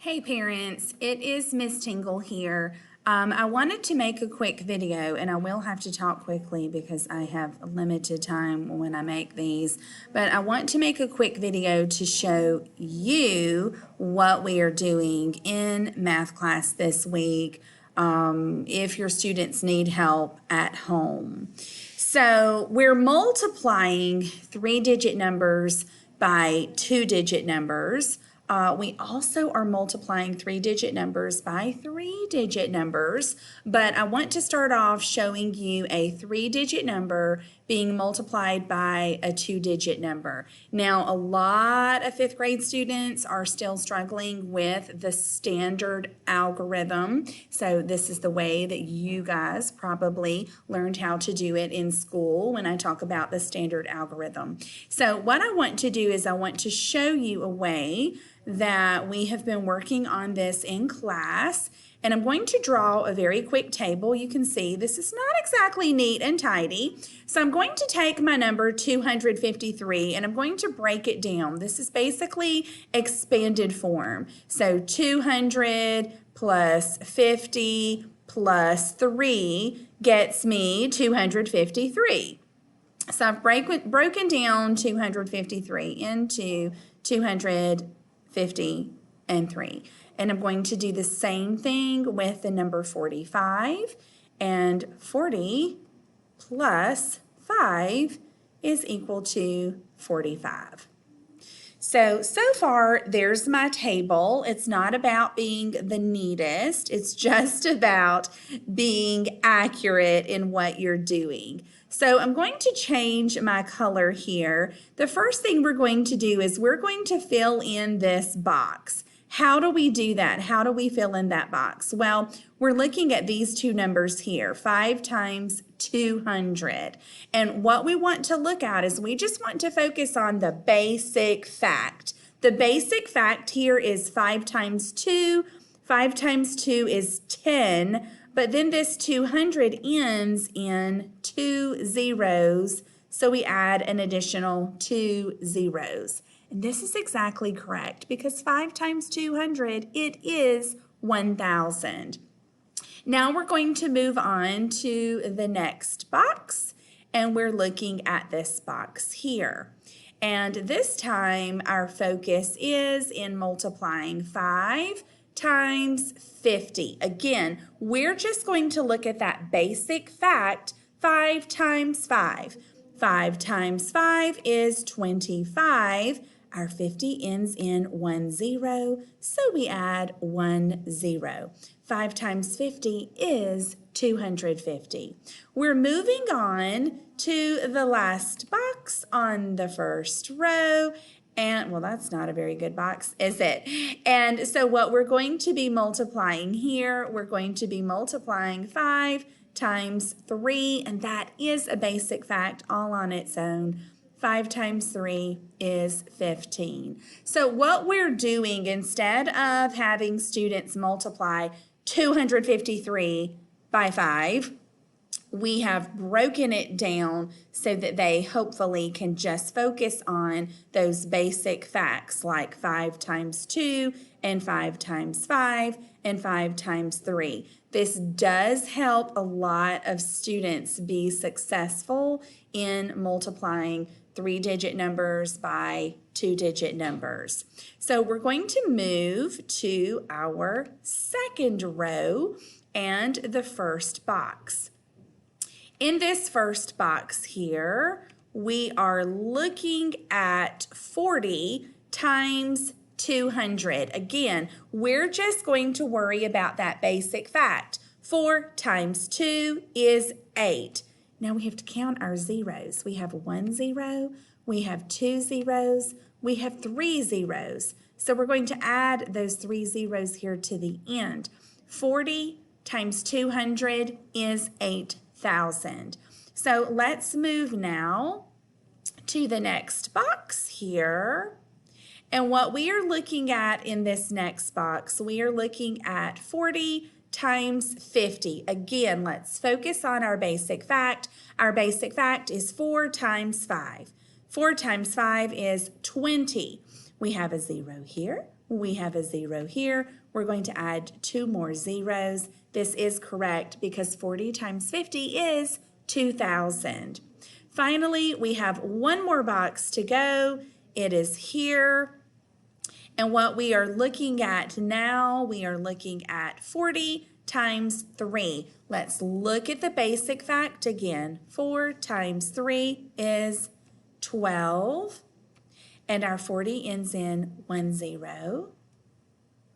Hey parents, it is Miss Tingle here. I wanted to make a quick video, and I will have to talk quickly because I have limited time when I make these, but I want to make a quick video to show you what we are doing in math class this week if your students need help at home. So we're multiplying 3-digit numbers by 2-digit numbers. We also are multiplying 3-digit numbers by 3-digit numbers, but I want to start off showing you a 3-digit number being multiplied by a 2-digit number. Now, a lot of 5th grade students are still struggling with the standard algorithm, so this is the way that you guys probably learned how to do it in school when I talk about the standard algorithm. So what I want to do is I want to show you a way that we have been working on this in class, and I'm going to draw a very quick table. You can see this is not exactly neat and tidy, so I'm going to take my number 253 and I'm going to break it down. This is basically expanded form. So 200 plus 50 plus 3 gets me 253. So I've broken down 253 into 250 and 3. And I'm going to do the same thing with the number 45. And 40 plus 5 is equal to 45. So far, there's my table. It's not about being the neatest. It's just about being accurate in what you're doing. So I'm going to change my color here. The first thing we're going to do is we're going to fill in this box. How do we do that? How do we fill in that box? Well, we're looking at these two numbers here, 5 times 200. And what we want to look at is we just want to focus on the basic fact. The basic fact here is 5 times 2. 5 times 2 is 10, but then this 200 ends in 2 zeros, so we add an additional 2 zeros. And this is exactly correct because 5 times 200, it is 1,000. Now we're going to move on to the next box, and we're looking at this box here. And this time our focus is in multiplying 5 times 50. Again, we're just going to look at that basic fact, 5 times 5. 5 times 5 is 25. Our 50 ends in 1 0, so we add 1 0. 5 times 50 is 250. We're moving on to the last box on the first row. And, well, that's not a very good box, is it? And so what we're going to be multiplying here, we're going to be multiplying 5 times 3, and that is a basic fact all on its own. 5 times 3 is 15. So what we're doing, instead of having students multiply 253 by 5, we have broken it down so that they hopefully can just focus on those basic facts like 5 times 2 and 5 times 5 and 5 times 3. This does help a lot of students be successful in multiplying 3-digit numbers by 2-digit numbers. So we're going to move to our second row and the first box. In this first box here, we are looking at 40 times 200. Again, we're just going to worry about that basic fact. 4 times 2 is 8. Now we have to count our zeros. We have 1 0, we have 2 zeros, we have 3 zeros. So we're going to add those 3 zeros here to the end. 40 times 200 is 8,000. So let's move now to the next box here. And what we are looking at in this next box, we are looking at 40 times 50. Again, let's focus on our basic fact. Our basic fact is 4 times 5. 4 times 5 is 20. We have a 0 here. We have a 0 here. We're going to add 2 more zeros. This is correct because 40 times 50 is 2,000. Finally, we have one more box to go. It is here. And what we are looking at now, we are looking at 40 times 3. Let's look at the basic fact again. 4 times 3 is 12. And our 40 ends in 10.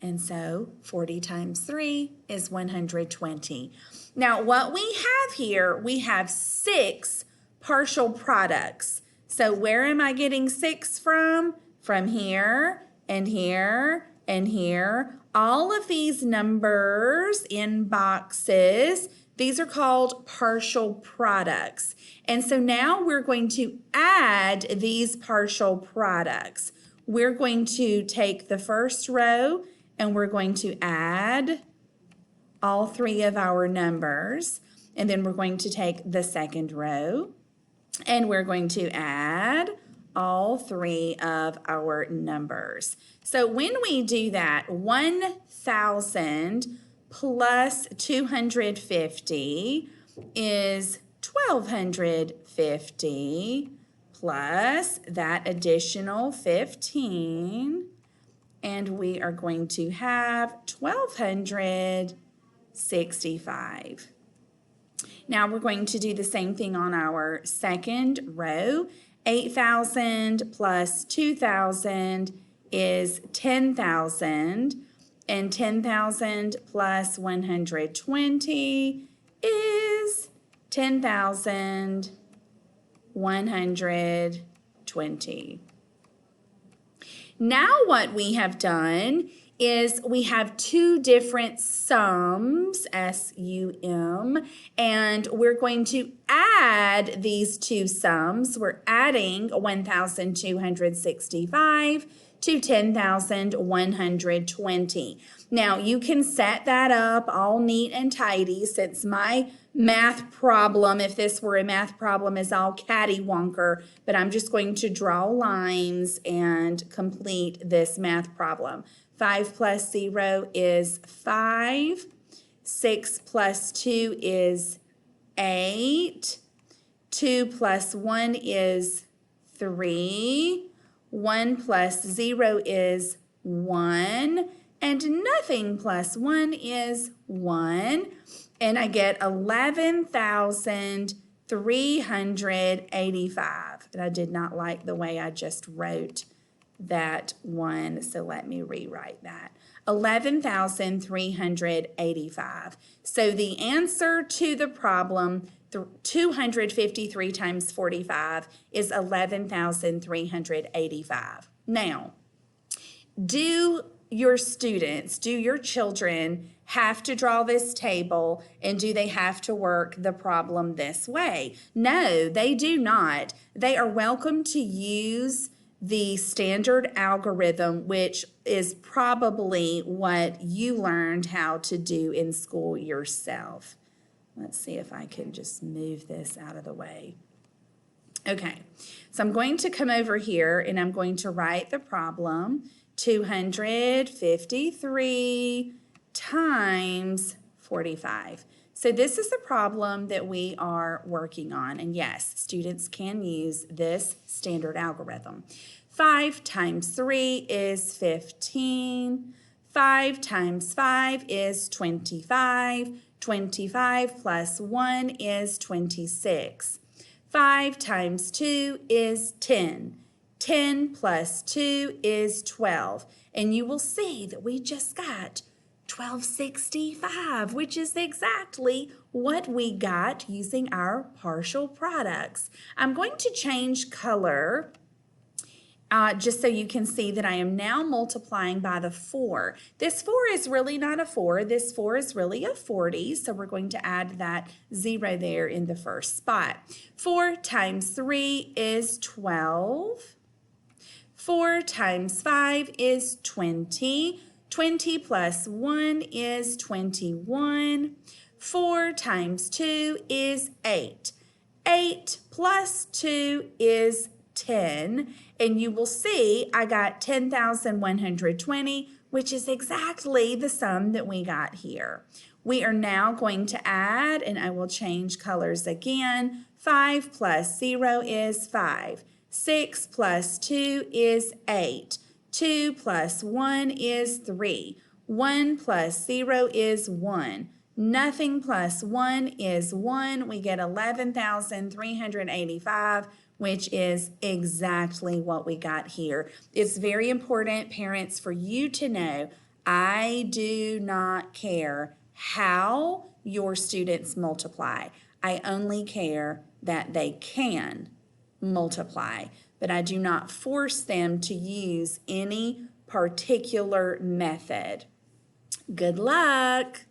And so 40 times 3 is 120. Now what we have here, we have 6 partial products. So where am I getting 6 from? From here and here and here. All of these numbers in boxes, these are called partial products. And so now we're going to add these partial products. We're going to take the first row and we're going to add all 3 of our numbers. And then we're going to take the second row and we're going to add all 3 of our numbers. So when we do that, 1,000 plus 250 is 1,250 plus that additional 15, and we are going to have 1,265. Now we're going to do the same thing on our second row. 8,000 plus 2,000 is 10,000, and 10,000 plus 120 is 10,120. Now what we have done is we have 2 different sums, S-U-M, and we're going to add these 2 sums. We're adding 1,265 to 10,120. Now you can set that up all neat and tidy since my math problem, if this were a math problem, is all cattywonker, but I'm just going to draw lines and complete this math problem. 5 plus 0 is 5. 6 plus 2 is 8. 2 plus 1 is 3. 1 plus 0 is 1. And nothing plus 1 is 1. And I get 11,385. And I did not like the way I just wrote that one, so let me rewrite that. 11,385. So the answer to the problem, 253 times 45, is 11,385. Now, do your children have to draw this table, and do they have to work the problem this way? No, they do not. They are welcome to use the standard algorithm, which is probably what you learned how to do in school yourself. Let's see if I can just move this out of the way. Okay, so I'm going to come over here and I'm going to write the problem. 253 times 45. So this is the problem that we are working on. And yes, students can use this standard algorithm. 5 times 3 is 15. 5 times 5 is 25. 25 plus 1 is 26. 5 times 2 is 10. 10 plus 2 is 12. And you will see that we just got 1265, which is exactly what we got using our partial products. I'm going to change color just so you can see that I am now multiplying by the 4. This 4 is really not a 4. This 4 is really a 40, so we're going to add that 0 there in the first spot. 4 times 3 is 12. 4 times 5 is 20. 20 plus 1 is 21. 4 times 2 is 8. 8 plus 2 is 10, and you will see I got 10,120, which is exactly the sum that we got here. We are now going to add, and I will change colors again. 5 plus 0 is 5. 6 plus 2 is 8. 2 plus 1 is 3. 1 plus 0 is 1. Nothing plus 1 is 1. We get 11,385, which is exactly what we got here. It's very important, parents, for you to know I do not care how your students multiply. I only care that they can multiply, but I do not force them to use any particular method. Good luck.